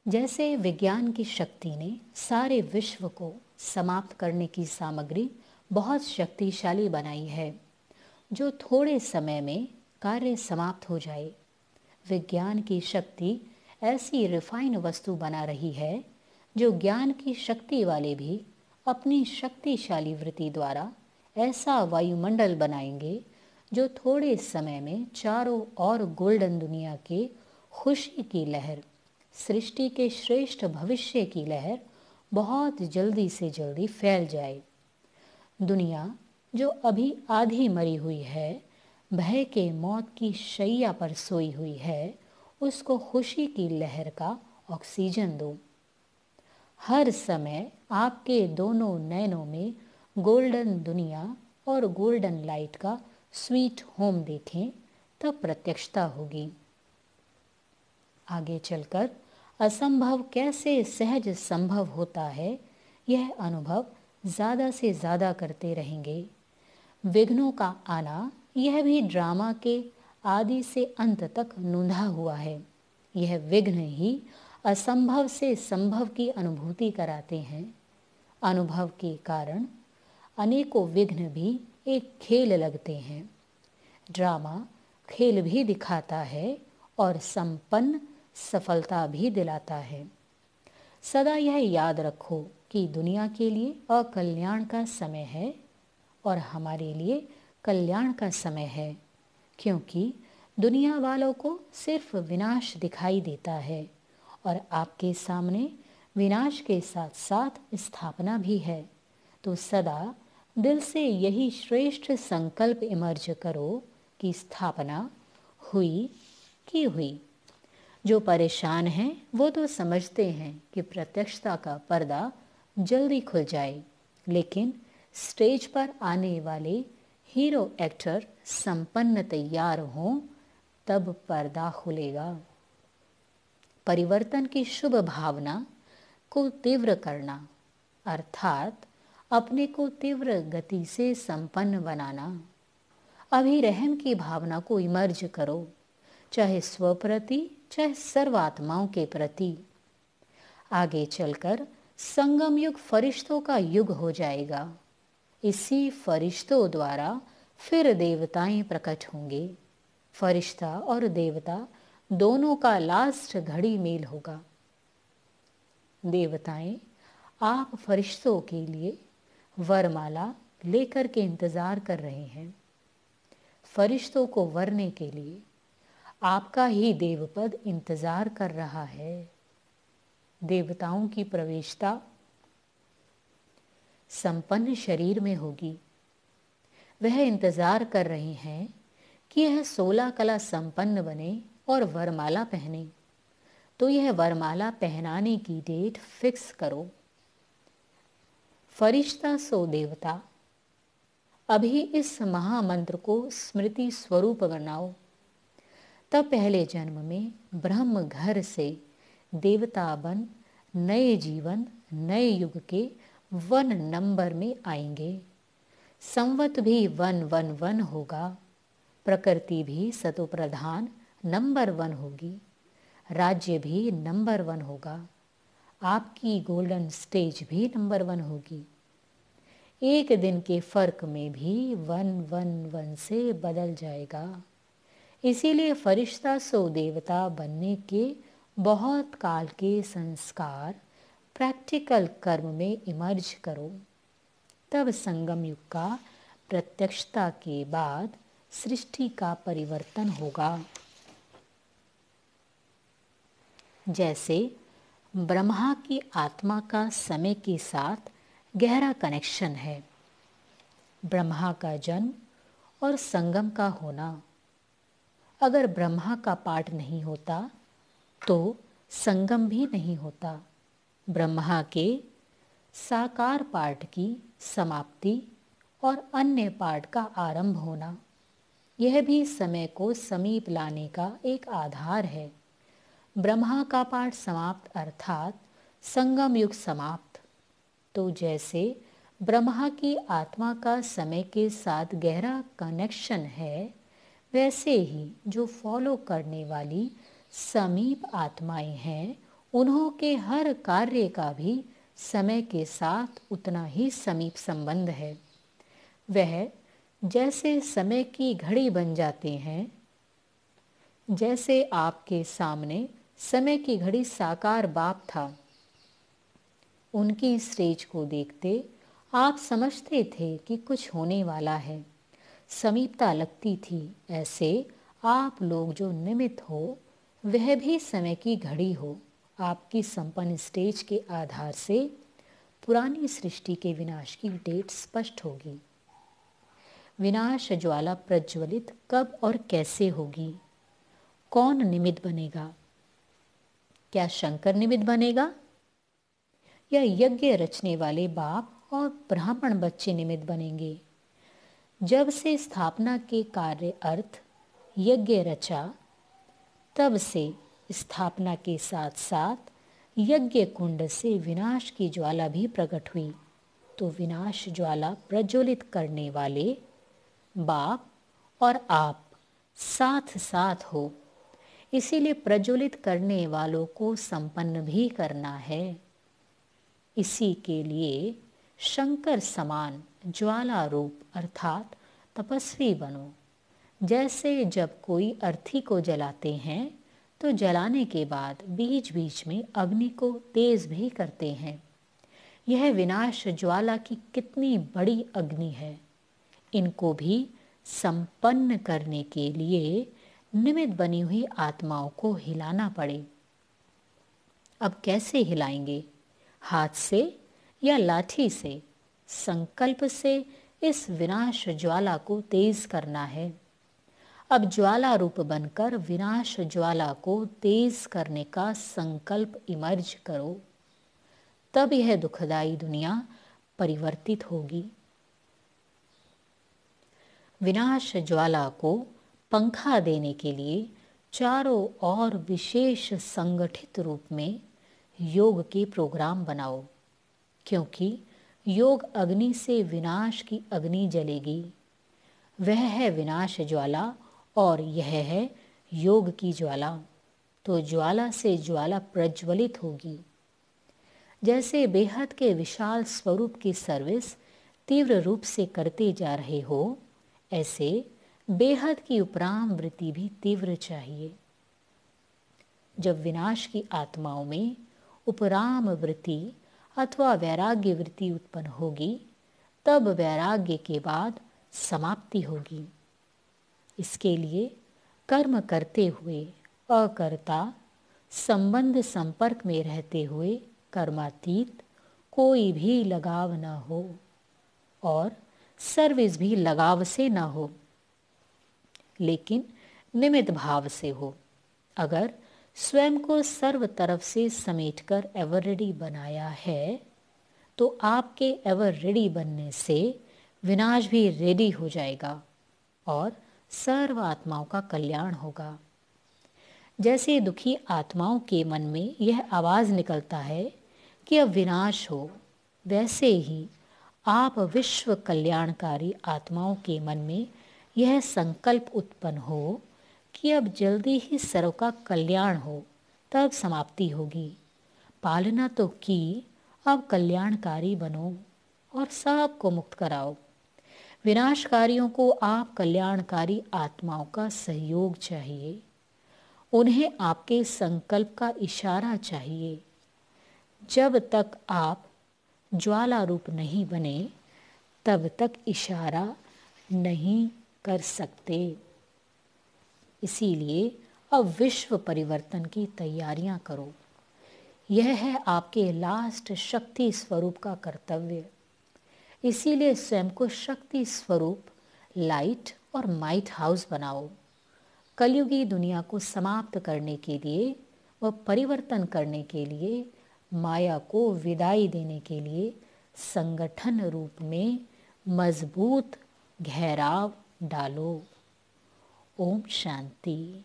जैसे विज्ञान की शक्ति ने सारे विश्व को समाप्त करने की सामग्री बहुत शक्तिशाली बनाई है, जो थोड़े समय में कार्य समाप्त हो जाए। विज्ञान की शक्ति ऐसी रिफाइन वस्तु बना रही है जो ज्ञान की शक्ति वाले भी अपनी शक्तिशाली वृत्ति द्वारा ऐसा वायुमंडल बनाएंगे जो थोड़े समय में चारों ओर गोल्डन दुनिया के खुशी की लहर, सृष्टि के श्रेष्ठ भविष्य की लहर बहुत जल्दी से जल्दी फैल जाए। दुनिया जो अभी आधी मरी हुई है, भय के मौत की शैया पर सोई हुई है, उसको खुशी की लहर का ऑक्सीजन दो। हर समय आपके दोनों नैनों में गोल्डन दुनिया और गोल्डन लाइट का स्वीट होम देखें, तब प्रत्यक्षता होगी। आगे चलकर असंभव कैसे सहज संभव होता है, यह अनुभव ज़्यादा से ज़्यादा करते रहेंगे। विघ्नों का आना यह भी ड्रामा के आदि से अंत तक नूंधा हुआ है। यह विघ्न ही असंभव से संभव की अनुभूति कराते हैं। अनुभव के कारण अनेकों विघ्न भी एक खेल लगते हैं। ड्रामा खेल भी दिखाता है और संपन्न सफलता भी दिलाता है। सदा यह याद रखो कि दुनिया के लिए अकल्याण का समय है और हमारे लिए कल्याण का समय है, क्योंकि दुनिया वालों को सिर्फ विनाश दिखाई देता है और आपके सामने विनाश के साथ साथ स्थापना भी है। तो सदा दिल से यही श्रेष्ठ संकल्प इमर्ज करो कि स्थापना हुई कि हुई। जो परेशान हैं वो तो समझते हैं कि प्रत्यक्षता का पर्दा जल्दी खुल जाए, लेकिन स्टेज पर आने वाले हीरो एक्टर संपन्न तैयार हों तब पर्दा खुलेगा। परिवर्तन की शुभ भावना को तीव्र करना अर्थात अपने को तीव्र गति से संपन्न बनाना। अभिरहम की भावना को इमर्ज करो, चाहे स्वप्रति चाहे सर्वात्माओं के प्रति। आगे चलकर संगम युग फरिश्तों का युग हो जाएगा। इसी फरिश्तों द्वारा फिर देवताएं प्रकट होंगे। फरिश्ता और देवता दोनों का लास्ट घड़ी मेल होगा। देवताएं आप फरिश्तों के लिए वरमाला लेकर के इंतजार कर रहे हैं। फरिश्तों को वरने के लिए आपका ही देवपद इंतजार कर रहा है। देवताओं की प्रवेशता संपन्न शरीर में होगी। वह इंतजार कर रहे हैं कि यह 16 कला संपन्न बने और वरमाला पहने। तो यह वरमाला पहनाने की डेट फिक्स करो। फरिश्ता सो देवता, अभी इस महामंत्र को स्मृति स्वरूप बनाओ। तब पहले जन्म में ब्रह्म घर से देवता बन नए जीवन नए युग के 1 नंबर में आएंगे। संवत भी 111 होगा। प्रकृति भी सतोप्रधान नंबर 1 होगी। राज्य भी नंबर 1 होगा। आपकी गोल्डन स्टेज भी नंबर 1 होगी। एक दिन के फर्क में भी 111 से बदल जाएगा। इसीलिए फरिश्ता सो देवता बनने के बहुत काल के संस्कार प्रैक्टिकल कर्म में इमर्ज करो। तब संगम युग का प्रत्यक्षता के बाद सृष्टि का परिवर्तन होगा। जैसे ब्रह्मा की आत्मा का समय के साथ गहरा कनेक्शन है। ब्रह्मा का जन्म और संगम का होना। अगर ब्रह्मा का पाठ नहीं होता तो संगम भी नहीं होता। ब्रह्मा के साकार पाठ की समाप्ति और अन्य पाठ का आरंभ होना, यह भी समय को समीप लाने का एक आधार है। ब्रह्मा का पाठ समाप्त अर्थात संगम युग समाप्त। तो जैसे ब्रह्मा की आत्मा का समय के साथ गहरा कनेक्शन है, वैसे ही जो फॉलो करने वाली समीप आत्माएं हैं उन्हों के हर कार्य का भी समय के साथ उतना ही समीप संबंध है। वह जैसे समय की घड़ी बन जाते हैं, जैसे आपके सामने समय की घड़ी साकार बाप था। उनकी स्टेज को देखते आप समझते थे कि कुछ होने वाला है। समीपता लगती थी। ऐसे आप लोग जो निमित्त हो, वह भी समय की घड़ी हो। आपकी संपन्न स्टेज के आधार से पुरानी सृष्टि के विनाश की डेट स्पष्ट होगी। विनाश ज्वाला प्रज्वलित कब और कैसे होगी? कौन निमित्त बनेगा? क्या शंकर निमित्त बनेगा या यज्ञ रचने वाले बाप और ब्राह्मण बच्चे निमित्त बनेंगे? जब से स्थापना के कार्य अर्थ यज्ञ रचा, तब से स्थापना के साथ साथ यज्ञ कुंड से विनाश की ज्वाला भी प्रकट हुई। तो विनाश ज्वाला प्रज्वलित करने वाले बाप और आप साथ साथ हो। इसीलिए प्रज्वलित करने वालों को संपन्न भी करना है। इसी के लिए शंकर समान ज्वाला रूप अर्थात तपस्वी बनो। जैसे जब कोई अर्थी को जलाते हैं तो जलाने के बाद बीच बीच में अग्नि को तेज भी करते हैं। यह विनाश ज्वाला की कितनी बड़ी अग्नि है। इनको भी संपन्न करने के लिए निमित्त बनी हुई आत्माओं को हिलाना पड़े। अब कैसे हिलाएंगे? हाथ से या लाठी से? संकल्प से इस विनाश ज्वाला को तेज करना है। अब ज्वाला रूप बनकर विनाश ज्वाला को तेज करने का संकल्प इमर्ज करो। तब यह दुखदाई दुनिया परिवर्तित होगी। विनाश ज्वाला को पंखा देने के लिए चारों ओर विशेष संगठित रूप में योग के प्रोग्राम बनाओ, क्योंकि योग अग्नि से विनाश की अग्नि जलेगी। वह है विनाश ज्वाला और यह है योग की ज्वाला। तो ज्वाला से ज्वाला प्रज्वलित होगी। जैसे बेहद के विशाल स्वरूप की सर्विस तीव्र रूप से करते जा रहे हो, ऐसे बेहद की उपराम वृत्ति भी तीव्र चाहिए। जब विनाश की आत्माओं में उपराम वृत्ति अथवा वैराग्य वृत्ति उत्पन्न होगी, तब वैराग्य के बाद समाप्ति होगी। इसके लिए कर्म करते हुए अकर्ता संबंध संपर्क में रहते हुए कर्मातीत कोई भी लगाव न हो और सर्विस भी लगाव से न हो, लेकिन निमित्त भाव से हो। अगर स्वयं को सर्व तरफ से समेटकर एवर रेडी बनाया है, तो आपके एवर रेडी बनने से विनाश भी रेडी हो जाएगा और सर्व आत्माओं का कल्याण होगा। जैसे दुखी आत्माओं के मन में यह आवाज निकलता है कि अब विनाश हो, वैसे ही आप विश्व कल्याणकारी आत्माओं के मन में यह संकल्प उत्पन्न हो कि अब जल्दी ही सर्व का कल्याण हो, तब समाप्ति होगी। पालना तो की, अब कल्याणकारी बनो और सबको मुक्त कराओ। विनाशकारियों को आप कल्याणकारी आत्माओं का सहयोग चाहिए। उन्हें आपके संकल्प का इशारा चाहिए। जब तक आप ज्वाला रूप नहीं बने, तब तक इशारा नहीं कर सकते। इसीलिए अब विश्व परिवर्तन की तैयारियां करो। यह है आपके लास्ट शक्ति स्वरूप का कर्तव्य। इसीलिए स्वयं को शक्ति स्वरूप लाइट और माइट हाउस बनाओ। कलयुगी दुनिया को समाप्त करने के लिए व परिवर्तन करने के लिए, माया को विदाई देने के लिए संगठन रूप में मजबूत घेराव डालो। ओम शांति।